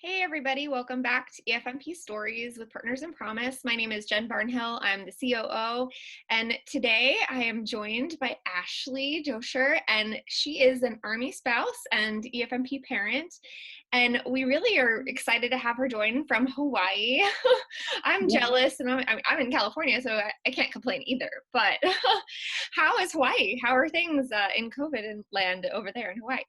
Hey everybody, welcome back to EFMP Stories with Partners in Promise. My name is Jen Barnhill. I'm the COO, and today I am joined by Ashley Doscher, and she is an Army spouse and EFMP parent, and we really are excited to have her join from Hawaii. I'm jealous, and I'm in California, so I can't complain either, but how is Hawaii? How are things in COVID and land over there in Hawaii?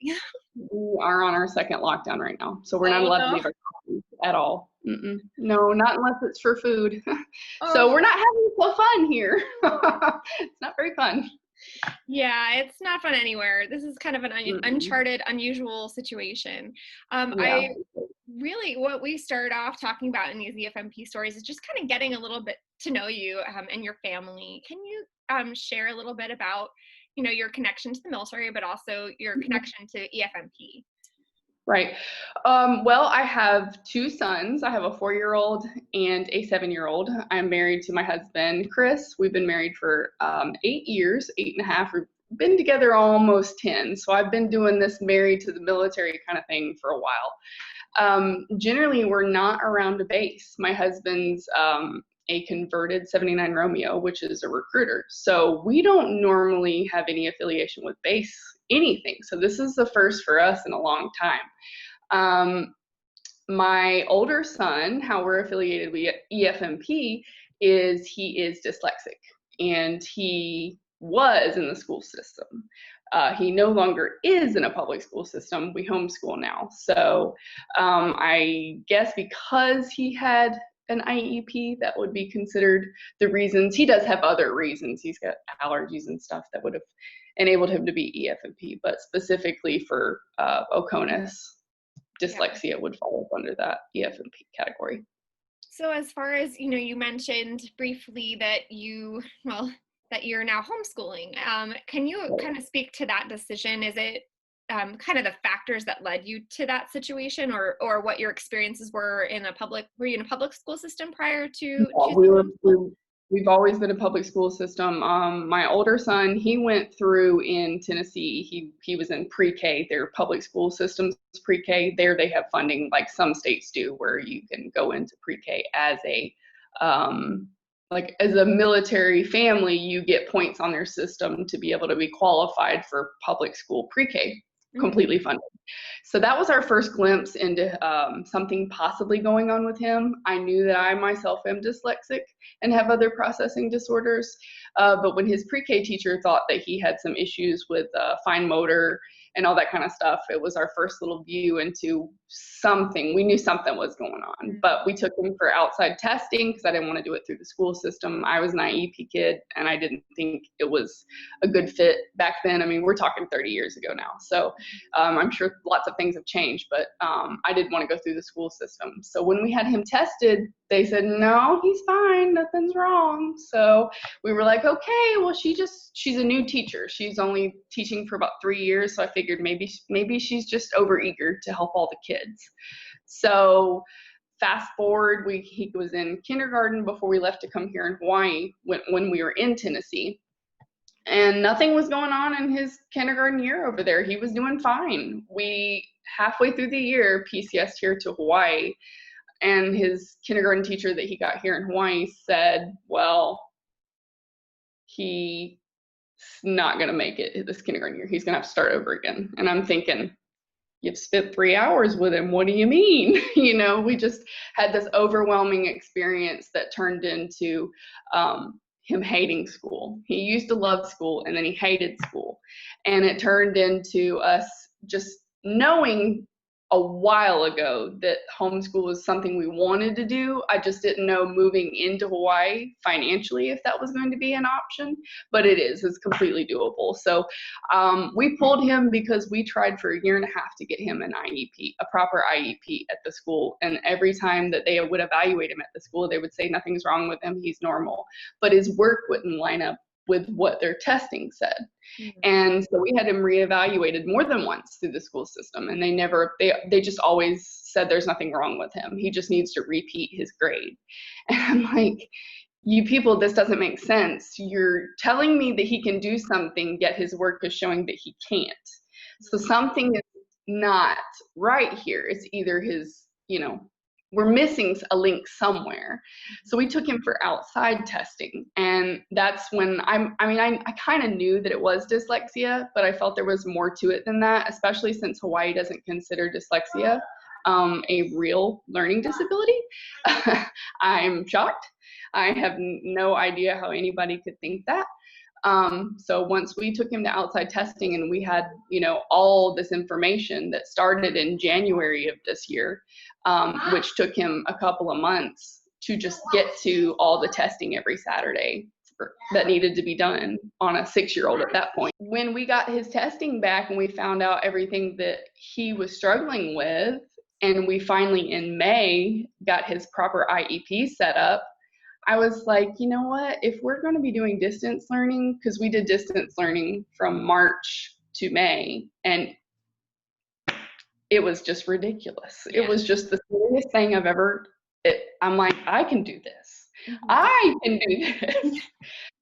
We are on our second lockdown right now, so we're not Oh allowed to no. leave our property at all. No, not unless it's for food. So Oh. we're not having so fun here. It's not very fun. Yeah, it's not fun anywhere. This is kind of an Mm-mm. uncharted, unusual situation. Yeah. What we started off talking about in these EFMP stories is just kind of getting a little bit to know you and your family. Can you share a little bit about, your connection to the military, but also your connection to EFMP? Right. Well, I have two sons. I have a 4-year-old and a 7-year-old. I'm married to my husband, Chris. We've been married for 8 years, 8.5. We've been together almost 10. So I've been doing this married to the military kind of thing for a while. Generally, we're not around a base. My husband's a converted 79 Romeo, which is a recruiter. So we don't normally have any affiliation with base anything. So this is the first for us in a long time. My older son, how we're affiliated with EFMP, is he is dyslexic, and he was in the school system. He no longer is in a public school system. We homeschool now. So I guess because he had an IEP, that would be considered the reasons. He does have other reasons. He's got allergies and stuff that would have enabled him to be EFMP, but specifically for OCONUS, dyslexia would fall up under that EFMP category. So as far as, you mentioned briefly that that you're now homeschooling. Can you kind of speak to that decision? Is it kind of the factors that led you to that situation, or what your experiences were were you in a public school system prior to Yeah, choosing homeschool? we've always been a public school system. My older son, he went through in Tennessee. He was in pre-K. Their public school systems pre-K. There they have funding like some states do, where you can go into pre-K as a like as a military family. You get points on their system to be able to be qualified for public school pre-K, completely funded. So that was our first glimpse into something possibly going on with him. I knew that I myself am dyslexic and have other processing disorders, but when his pre-K teacher thought that he had some issues with fine motor and all that kind of stuff, it was our first little view into something. We knew something was going on, but we took him for outside testing because I didn't want to do it through the school system. I was an IEP kid, and I didn't think it was a good fit back then. I mean, we're talking 30 years ago now. So I'm sure lots of things have changed, but I didn't want to go through the school system. So when we had him tested, they said, no, he's fine, nothing's wrong. So we were like, okay, well, she's a new teacher. She's only teaching for about 3 years. So I figured maybe she's just overeager to help all the kids. So fast forward, he was in kindergarten before we left to come here in Hawaii when we were in Tennessee. And nothing was going on in his kindergarten year over there. He was doing fine. We, halfway through the year, PCS'd here to Hawaii, and his kindergarten teacher that he got here in Hawaii said, well, he's not going to make it this kindergarten year. He's going to have to start over again. And I'm thinking, you've spent 3 hours with him. What do you mean? We just had this overwhelming experience that turned into him hating school. He used to love school, and then he hated school. And it turned into us just knowing a while ago that homeschool was something we wanted to do. I just didn't know moving into Hawaii financially if that was going to be an option, but it's completely doable. So we pulled him because we tried for 1.5 years to get him an IEP, a proper IEP at the school. And every time that they would evaluate him at the school, they would say nothing's wrong with him, he's normal. But his work wouldn't line up with what their testing said. And so we had him reevaluated more than once through the school system, and they just always said there's nothing wrong with him. He just needs to repeat his grade. And I'm like, you people, this doesn't make sense. You're telling me that he can do something, yet his work is showing that he can't. So something is not right here. It's either his we're missing a link somewhere. So we took him for outside testing. And that's when I kind of knew that it was dyslexia, but I felt there was more to it than that, especially since Hawaii doesn't consider dyslexia a real learning disability. I'm shocked. I have no idea how anybody could think that. So once we took him to outside testing and we had, all this information that started in January of this year, which took him a couple of months to just get to all the testing every Saturday that needed to be done on a 6-year-old at that point. When we got his testing back and we found out everything that he was struggling with, and we finally in May got his proper IEP set up, I was like, you know what, if we're going to be doing distance learning, because we did distance learning from March to May, and it was just ridiculous. Yeah. It was just the silliest thing I've ever, I'm like, I can do this. Mm-hmm. I can do this.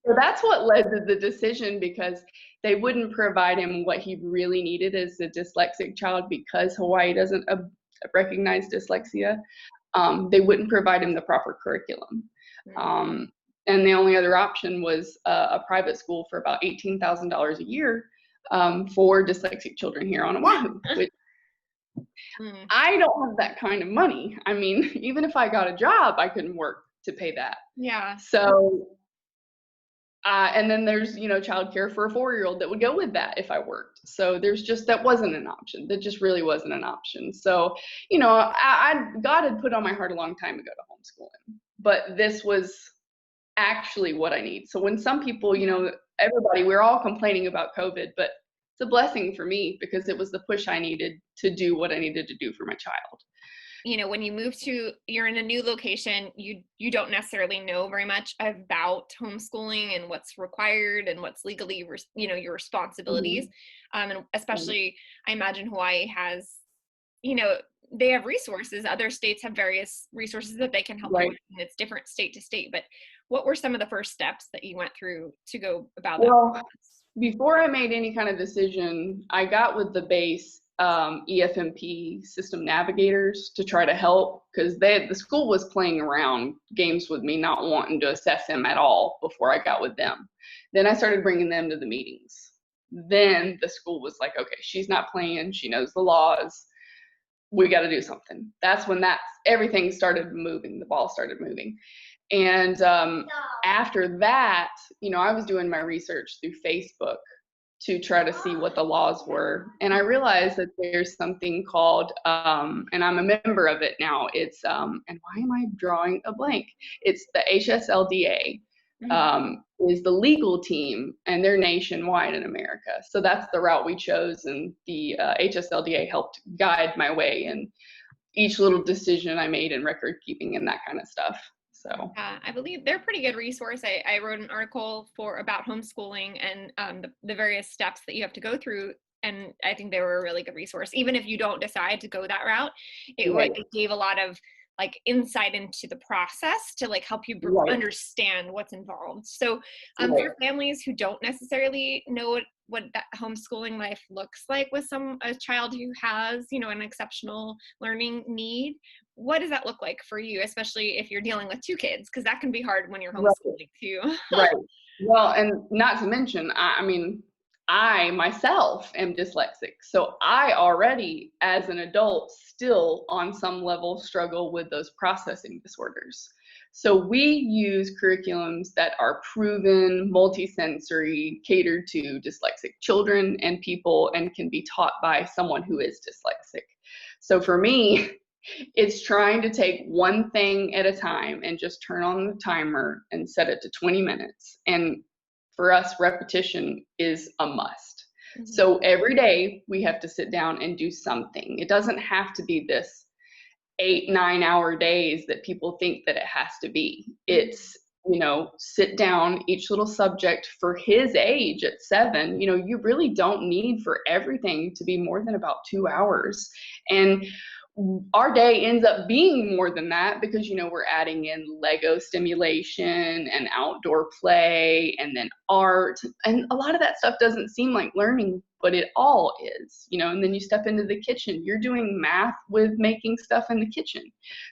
So that's what led to the decision, because they wouldn't provide him what he really needed as a dyslexic child, because Hawaii doesn't recognize dyslexia. They wouldn't provide him the proper curriculum. And the only other option was a private school for about $18,000 a year for dyslexic children here on Oahu, which I don't have that kind of money. I mean, even if I got a job, I couldn't work to pay that. Yeah. So, and then there's, childcare for a 4-year-old that would go with that if I worked. So that wasn't an option. That just really wasn't an option. So, God had put on my heart a long time ago to homeschool him, but this was actually what I need. So when some people, everybody, we're all complaining about COVID, but it's a blessing for me because it was the push I needed to do what I needed to do for my child. When you you're in a new location, you don't necessarily know very much about homeschooling and what's required and what's legally, your responsibilities. Mm-hmm. And especially, I imagine Hawaii has, they have resources. Other states have various resources that they can help you with, and it's different state to state. But what were some of the first steps that you went through to go about that? Well, before I made any kind of decision, I got with the base EFMP system navigators to try to help, because the school was playing around games with me, not wanting to assess him at all before I got with them. Then I started bringing them to the meetings. Then the school was like, okay, she's not playing, she knows the laws, we got to do something. That's when everything started moving, the ball started moving. And after that, I was doing my research through Facebook to try to see what the laws were. And I realized that there's something called, and I'm a member of it now, it's, and why am I drawing a blank? It's the HSLDA, is the legal team, and they're nationwide in America. So that's the route we chose, and the HSLDA helped guide my way in each little decision I made in record keeping and that kind of stuff. So I believe they're a pretty good resource. I wrote an article about homeschooling and the various steps that you have to go through, and I think they were a really good resource. Even if you don't decide to go that route, it gave a lot of insight into the process to help you understand what's involved. So for families who don't necessarily know what that homeschooling life looks like with a child who has, an exceptional learning need, what does that look like for you, especially if you're dealing with 2 kids? Because that can be hard when you're homeschooling too. Right. Well, and not to mention, I myself am dyslexic. So I already, as an adult, still on some level struggle with those processing disorders. So we use curriculums that are proven, multisensory, catered to dyslexic children and people, and can be taught by someone who is dyslexic. So for me, it's trying to take one thing at a time and just turn on the timer and set it to 20 minutes. And for us, repetition is a must. Mm-hmm. So every day we have to sit down and do something. It doesn't have to be this 8-9 hour days that people think that it has to be. It's, sit down, each little subject for his age at 7, you really don't need for everything to be more than about 2 hours. And our day ends up being more than that because, we're adding in Lego stimulation and outdoor play and then art. And a lot of that stuff doesn't seem like learning, but it all is, and then you step into the kitchen. You're doing math with making stuff in the kitchen.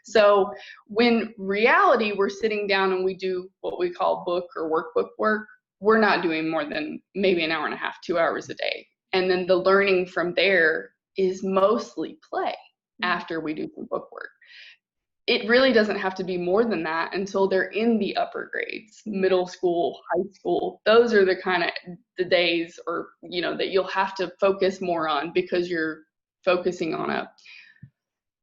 So when reality, we're sitting down and we do what we call book or workbook work, we're not doing more than maybe an hour and a half, 2 hours a day. And then the learning from there is mostly play after we do some book work. It really doesn't have to be more than that until they're in the upper grades, middle school, high school. Those are the kind of the days or, that you'll have to focus more on because you're focusing on a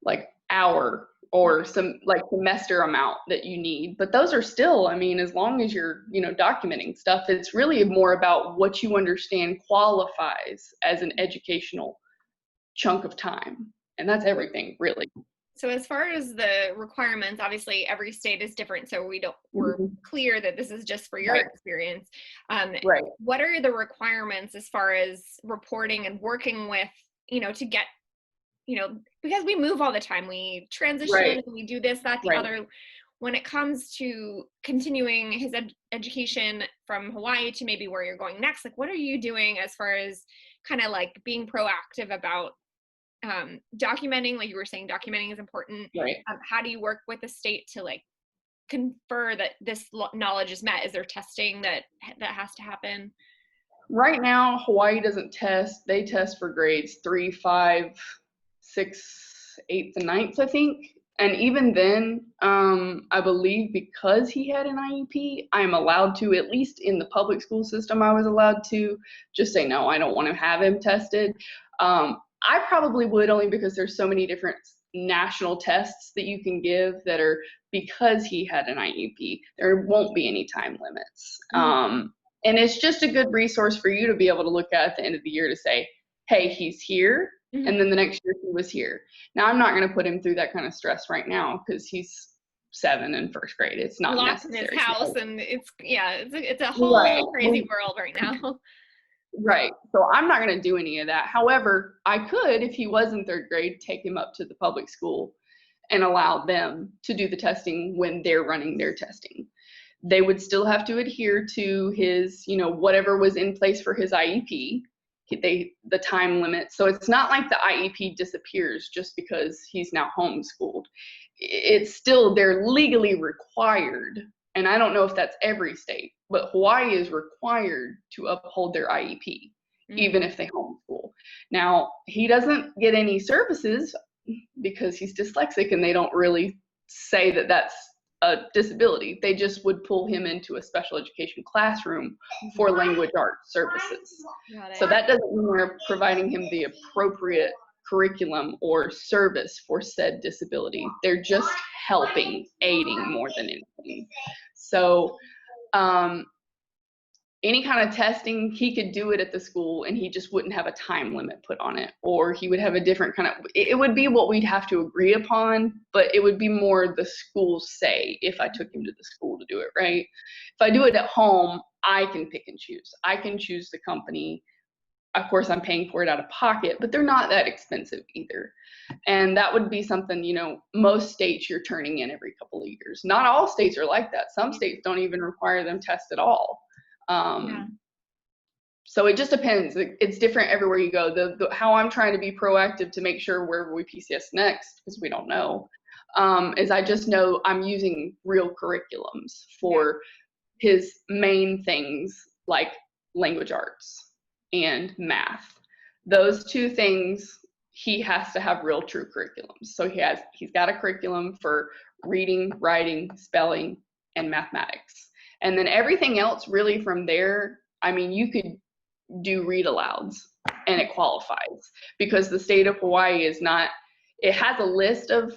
like hour or some like semester amount that you need. But those are still, as long as you're, documenting stuff, it's really more about what you understand qualifies as an educational chunk of time. And that's everything, really. So as far as the requirements, obviously every state is different, so we're clear that this is just for your experience. Right. What are the requirements as far as reporting and working with, to get, because we move all the time, we transition, and we do this, that, the other. When it comes to continuing his education from Hawaii to maybe where you're going next, like what are you doing as far as kind of like being proactive about documenting? Like you were saying, documenting is important. Right. How do you work with the state to like confer that this knowledge is met? Is there testing that has to happen? Right now, Hawaii doesn't test. They test for grades 3, 5, 6, 8, and 9, I think. And even then, I believe because he had an IEP, I'm allowed to, at least in the public school system, I was allowed to just say, no, I don't want to have him tested. I probably would, only because there's so many different national tests that you can give that are because he had an IEP. There won't be any time limits. And it's just a good resource for you to be able to look at the end of the year to say, hey, he's here. And then the next year he was here. Now, I'm not going to put him through that kind of stress right now because he's 7 in first grade. It's not necessary. In his house, and it's a whole crazy world right now. Right. So I'm not going to do any of that. However, I could, if he was in 3rd grade, take him up to the public school and allow them to do the testing when they're running their testing. They would still have to adhere to his, whatever was in place for his IEP, the time limit. So it's not like the IEP disappears just because he's now homeschooled. It's still, they're legally required. And I don't know if that's every state, but Hawaii is required to uphold their IEP, even if they homeschool. Now, he doesn't get any services because he's dyslexic, and they don't really say that that's a disability. They just would pull him into a special education classroom for language arts services. So that doesn't mean we're providing him the appropriate curriculum or service for said disability. They're just helping, aiding more than anything. So any kind of testing, he could do it at the school, and he just wouldn't have a time limit put on it, or he would have a different kind of, it would be what we'd have to agree upon, but it would be more the school's say if I took him to the school to do it, right? If I do it at home, I can pick and choose. I can choose the company. Of course, I'm paying for it out of pocket, but they're not that expensive either. And that would be something, most states you're turning in every couple of years. Not all states are like that. Some states don't even require them test at all. So it just depends. It's different everywhere you go. How I'm trying to be proactive to make sure wherever we PCS next, because we don't know, is I just know I'm using real curriculums for his main things like language arts and math. Those 2 things, he has to have real true curriculums. So he's got a curriculum for reading, writing, spelling, and mathematics. And then everything else really from there, you could do read alouds and it qualifies, because the state of Hawaii is not, it has a list of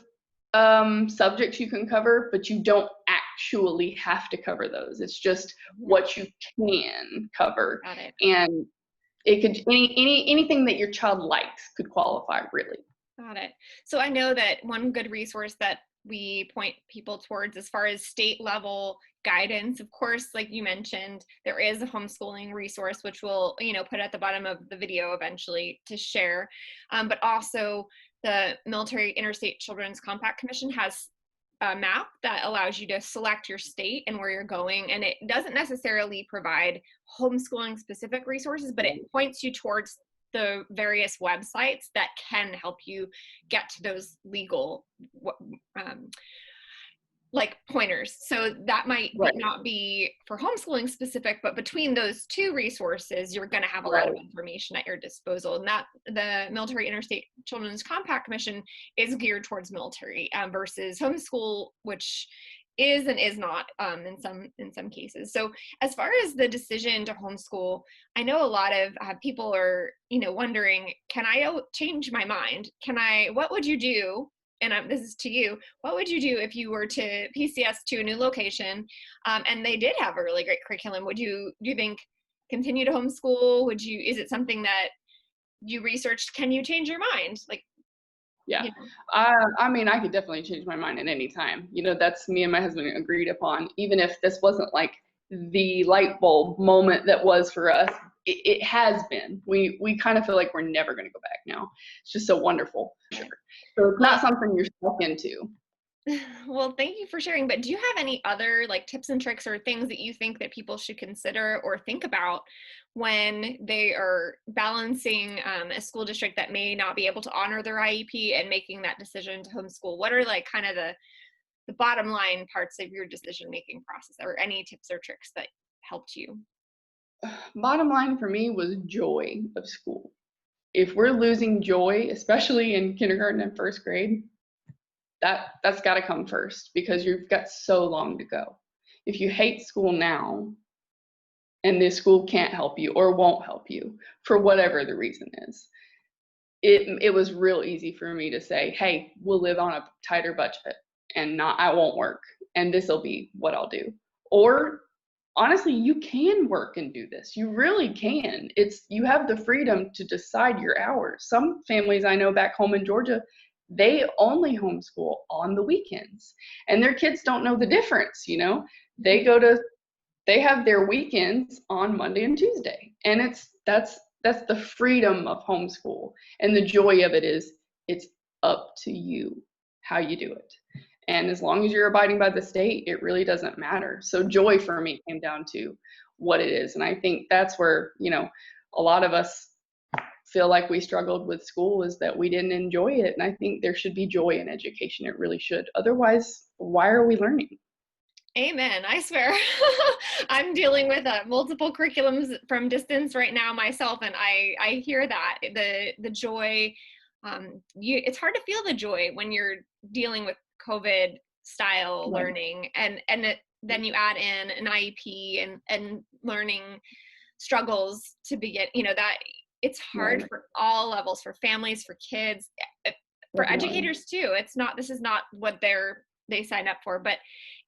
subjects you can cover, but you don't actually have to cover those. It's just what you can cover. Got it. And it could, anything that your child likes could qualify, really. Got it. So I know that one good resource that we point people towards as far as state level guidance. Of course, like you mentioned, there is a homeschooling resource, which we'll, put at the bottom of the video eventually to share. But also the Military Interstate Children's Compact Commission has a map that allows you to select your state and where you're going. And it doesn't necessarily provide homeschooling specific resources, but it points you towards the various websites that can help you get to those legal like pointers. So that might not be for homeschooling specific, but between those two resources, you're going to have a lot of information at your disposal. And that the Military Interstate Children's Compact Commission is geared towards military versus homeschool, which is and is not in some cases. So as far as the decision to homeschool, I know a lot of people are wondering, can I change my mind? What would you do? And this is to you, what would you do if you were to PCS to a new location and they did have a really great curriculum? Do you think continue to homeschool? Is it something that you researched? Can you change your mind? Yeah. I mean, I could definitely change my mind at any time. That's me and my husband agreed upon. Even if this wasn't like the light bulb moment that was for us, it has been. We kind of feel like we're never going to go back now. It's just so wonderful. So it's not something you're stuck into. Well, thank you for sharing. But do you have any other tips and tricks or things that you think that people should consider or think about when they are balancing a school district that may not be able to honor their IEP and making that decision to homeschool? What are kind of the bottom line parts of your decision-making process, or any tips or tricks that helped you? Bottom line for me was joy of school. If we're losing joy, especially in kindergarten and first grade, that's got to come first, because you've got so long to go. If you hate school now and this school can't help you or won't help you for whatever the reason is, it was real easy for me to say, hey, we'll live on a tighter budget and I won't work, and this will be what I'll do. Or honestly, you can work and do this. You really can. You have the freedom to decide your hours. Some families I know back home in Georgia, they only homeschool on the weekends, and their kids don't know the difference. They have their weekends on Monday and Tuesday, and that's the freedom of homeschool, and the joy of it is it's up to you how you do it. And as long as you're abiding by the state, it really doesn't matter. So joy for me came down to what it is. And I think that's where, a lot of us feel like we struggled with school, is that we didn't enjoy it. And I think there should be joy in education. It really should. Otherwise, why are we learning? Amen. I swear. I'm dealing with multiple curriculums from distance right now myself. And I hear that the joy, it's hard to feel the joy when you're dealing with COVID style learning, and then you add in an IEP and learning struggles to begin, that it's hard for all levels, for families, for kids, for educators too. This is not what they sign up for. But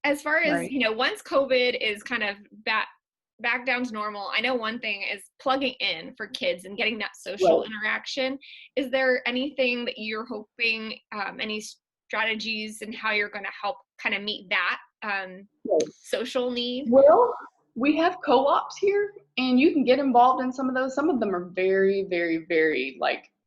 as far as, once COVID is kind of back down to normal, I know one thing is plugging in for kids and getting that social interaction. Is there anything that you're hoping, any strategies and how you're going to help kind of meet that social need? Well, we have co-ops here, and you can get involved in some of those. Some of them are very, very, very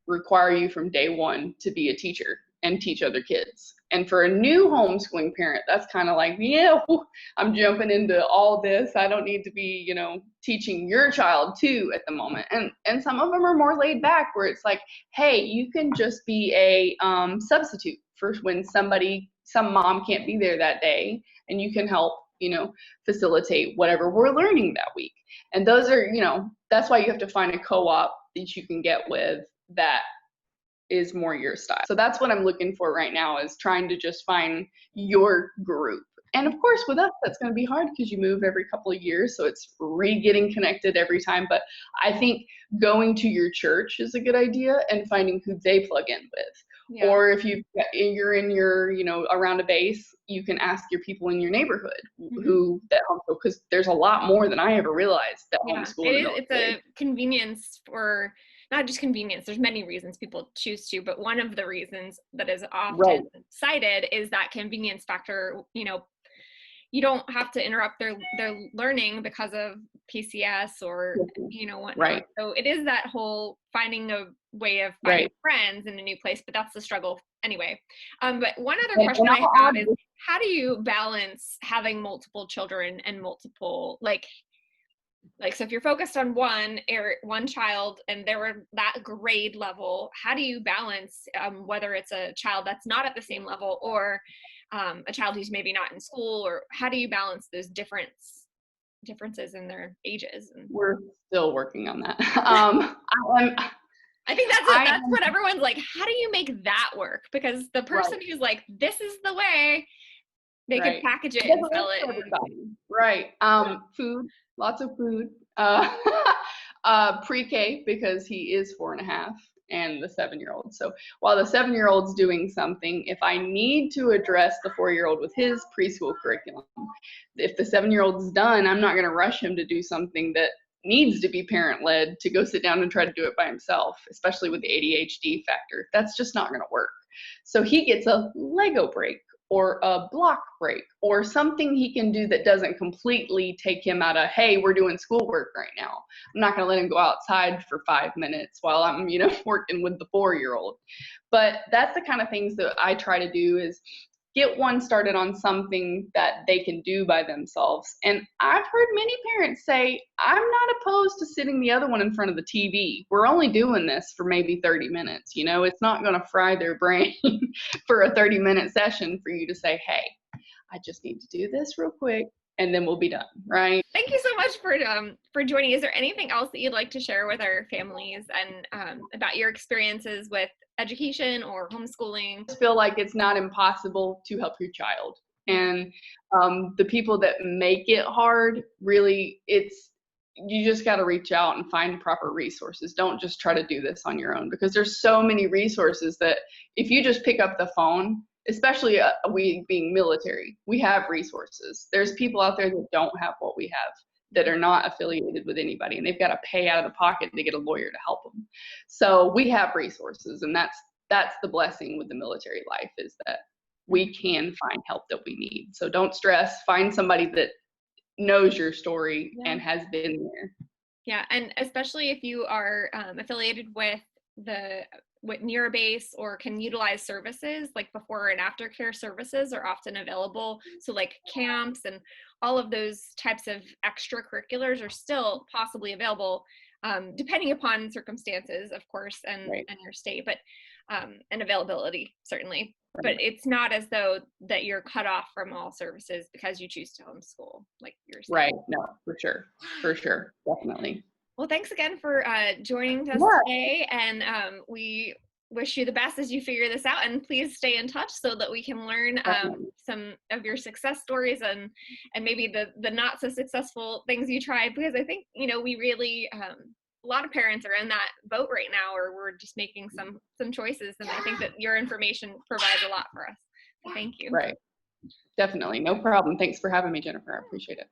require you from day one to be a teacher and teach other kids. And for a new homeschooling parent, that's kind of I'm jumping into all this. I don't need to be, teaching your child too at the moment. And some of them are more laid back, where it's like, hey, you can just be a substitute for when some mom can't be there that day, and you can help, facilitate whatever we're learning that week. And those are, that's why you have to find a co-op that you can get with that is more your style. So that's what I'm looking for right now, is trying to just find your group. And of course, with us, that's going to be hard because you move every couple of years. So it's getting connected every time. But I think going to your church is a good idea, and finding who they plug in with. Yeah. Or if you're in your, around a base, you can ask your people in your neighborhood who that homeschool, because there's a lot more than I ever realized that homeschool. It's a convenience for, not just convenience, there's many reasons people choose to, but one of the reasons that is often cited is that convenience factor. you don't have to interrupt their learning because of PCS or, whatnot. Right. So it is that whole finding a way of finding Right. friends in a new place, but that's the struggle anyway. But one other And question I I'll have add is, how do you balance having multiple children and multiple, so if you're focused on one child and they're that grade level, how do you balance whether it's a child that's not at the same level or a child who's maybe not in school, or how do you balance those differences in their ages? We're still working on that. I think that's what everyone's like, how do you make that work? Because the person who's like, this is the way, they could package it and sell it. Right. Food, lots of food. Pre-K, because he is 4.5, and the 7-year-old. So while the 7-year-old's doing something, if I need to address the 4-year-old with his preschool curriculum, if the 7-year-old's done, I'm not going to rush him to do something that needs to be parent-led to go sit down and try to do it by himself, especially with the ADHD factor. That's just not going to work. So he gets a Lego break or a block break or something he can do that doesn't completely take him out of, hey, we're doing schoolwork right now. I'm not going to let him go outside for 5 minutes while I'm, working with the 4-year-old. But that's the kind of things that I try to do, is get one started on something that they can do by themselves. And I've heard many parents say, I'm not opposed to sitting the other one in front of the TV. We're only doing this for maybe 30 minutes. It's not going to fry their brain for a 30-minute session for you to say, hey, I just need to do this real quick, and then we'll be done, right? Thank you so much for joining. Is there anything else that you'd like to share with our families and about your experiences with education or homeschooling? I feel like it's not impossible to help your child. And the people that make it hard, really, you just got to reach out and find proper resources. Don't just try to do this on your own, because there's so many resources that if you just pick up the phone, especially we being military, we have resources. There's people out there that don't have what we have, that are not affiliated with anybody, and they've got to pay out of the pocket to get a lawyer to help them. So we have resources, and that's the blessing with the military life, is that we can find help that we need. So don't stress. Find somebody that knows your story and has been there. Yeah, and especially if you are affiliated with near a base or can utilize services, like before and after care services are often available. So like camps and all of those types of extracurriculars are still possibly available, depending upon circumstances, of course, and your state, but and availability, certainly. But it's not as though that you're cut off from all services because you choose to homeschool, like you're saying. Right. No, for sure. Definitely. Well, thanks again for joining us today, and we wish you the best as you figure this out, and please stay in touch so that we can learn some of your success stories and maybe the not so successful things you tried, because I think we really a lot of parents are in that boat right now, or we're just making some choices, and I think that your information provides a lot for us. So thank you. Right. Definitely. No problem. Thanks for having me, Jennifer. I appreciate it.